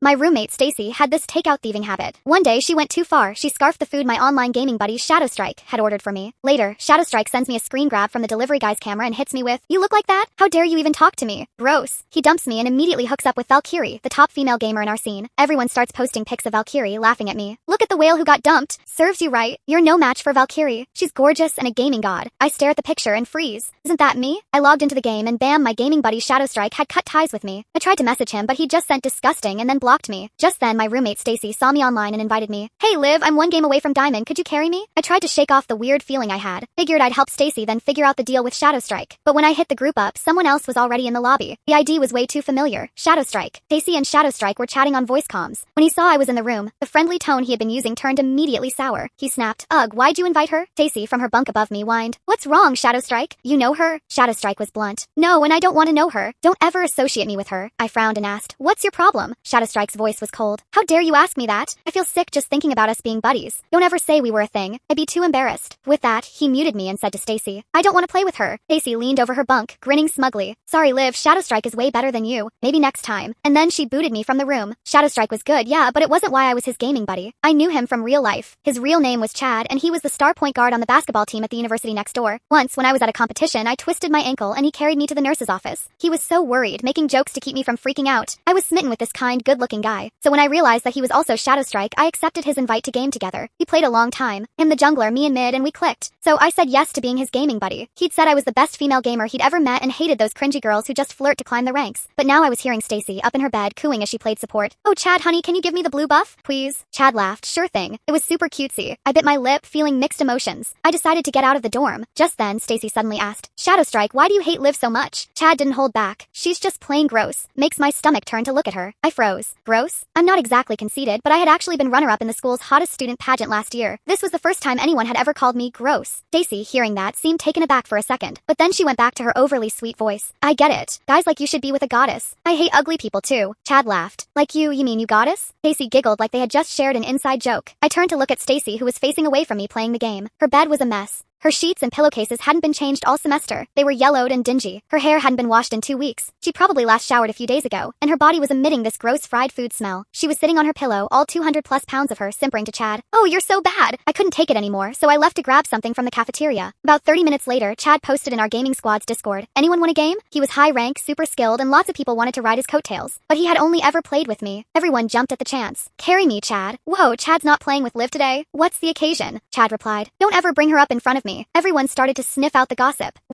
My roommate Stacy had this takeout thieving habit. One day she went too far. She scarfed the food my online gaming buddy Shadowstrike had ordered for me. Later, Shadowstrike sends me a screen grab from the delivery guy's camera and hits me with, "You look like that? How dare you even talk to me? Gross." He dumps me and immediately hooks up with Valkyrie, the top female gamer in our scene. Everyone starts posting pics of Valkyrie, laughing at me. "Look at the whale who got dumped. Serves you right. You're no match for Valkyrie. She's gorgeous and a gaming god." I stare at the picture and freeze. Isn't that me? I logged into the game and bam, my gaming buddy Shadowstrike had cut ties with me. I tried to message him, but he just sent disgusting and then blocked me. Just then, my roommate Stacy saw me online and invited me. "Hey Liv, I'm one game away from Diamond. Could you carry me?" I tried to shake off the weird feeling I had. Figured I'd help Stacy, then figure out the deal with Shadowstrike. But when I hit the group up, someone else was already in the lobby. The ID was way too familiar. Shadowstrike. Stacy and Shadowstrike were chatting on voice comms. When he saw I was in the room, the friendly tone he had been using turned immediately sour. He snapped, "Ugh, why'd you invite her?" Stacy from her bunk above me whined, "What's wrong, Shadowstrike? You know her?" Shadowstrike was blunt. "No, and I don't want to know her. Don't ever associate me with her." I frowned and asked, "What's your problem?" Shadowstrike's voice was cold. "How dare you ask me that? I feel sick just thinking about us being buddies. Don't ever say we were a thing. I'd be too embarrassed." With that, he muted me and said to Stacy, "I don't want to play with her." Stacy leaned over her bunk, grinning smugly. "Sorry, Liv, Shadowstrike is way better than you. Maybe next time." And then she booted me from the room. Shadowstrike was good, yeah, but it wasn't why I was his gaming buddy. I knew him from real life. His real name was Chad, and he was the star point guard on the basketball team at the university next door. Once, when I was at a competition, I twisted my ankle and he carried me to the nurse's office. He was so worried, making jokes to keep me from freaking out. I was smitten with this kind, good-looking guy. So when I realized that he was also Shadowstrike, I accepted his invite to game together. We played a long time. Him the jungler, me in mid, and we clicked. So I said yes to being his gaming buddy. He'd said I was the best female gamer he'd ever met and hated those cringy girls who just flirt to climb the ranks. But now I was hearing Stacy up in her bed cooing as she played support. "Oh Chad, honey, can you give me the blue buff, please?" Chad laughed. "Sure thing." It was super cutesy. I bit my lip, feeling mixed emotions. I decided to get out of the dorm. Just then, Stacy suddenly asked, "Shadowstrike, why do you hate Liv so much?" Chad didn't hold back. "She's just plain gross." Makes my stomach turn to look at her. I froze. Gross? I'm not exactly conceited, but I had actually been runner-up in the school's hottest student pageant last year. This was the first time anyone had ever called me gross. Stacy, hearing that, seemed taken aback for a second, but then she went back to her overly sweet voice. "I get it. Guys like you should be with a goddess. I hate ugly people too." Chad laughed. "Like you mean you goddess?" Stacy giggled like they had just shared an inside joke. I turned to look at Stacy, who was facing away from me playing the game. Her bed was a mess. Her sheets and pillowcases hadn't been changed all semester. They were yellowed and dingy. Her hair hadn't been washed in 2 weeks. She probably last showered a few days ago, and her body was emitting this gross fried food smell. She was sitting on her pillow, all 200+ pounds of her, simpering to Chad. "Oh, you're so bad." I couldn't take it anymore, so I left to grab something from the cafeteria. About 30 minutes later, Chad posted in our gaming squad's Discord, "Anyone want a game?" He was high rank, super skilled, and lots of people wanted to ride his coattails. But he had only ever played with me. Everyone jumped at the chance. "Carry me, Chad." "Whoa, Chad's not playing with Liv today? What's the occasion?" Chad replied, "Don't ever bring her up in front of me." Everyone started to sniff out the gossip.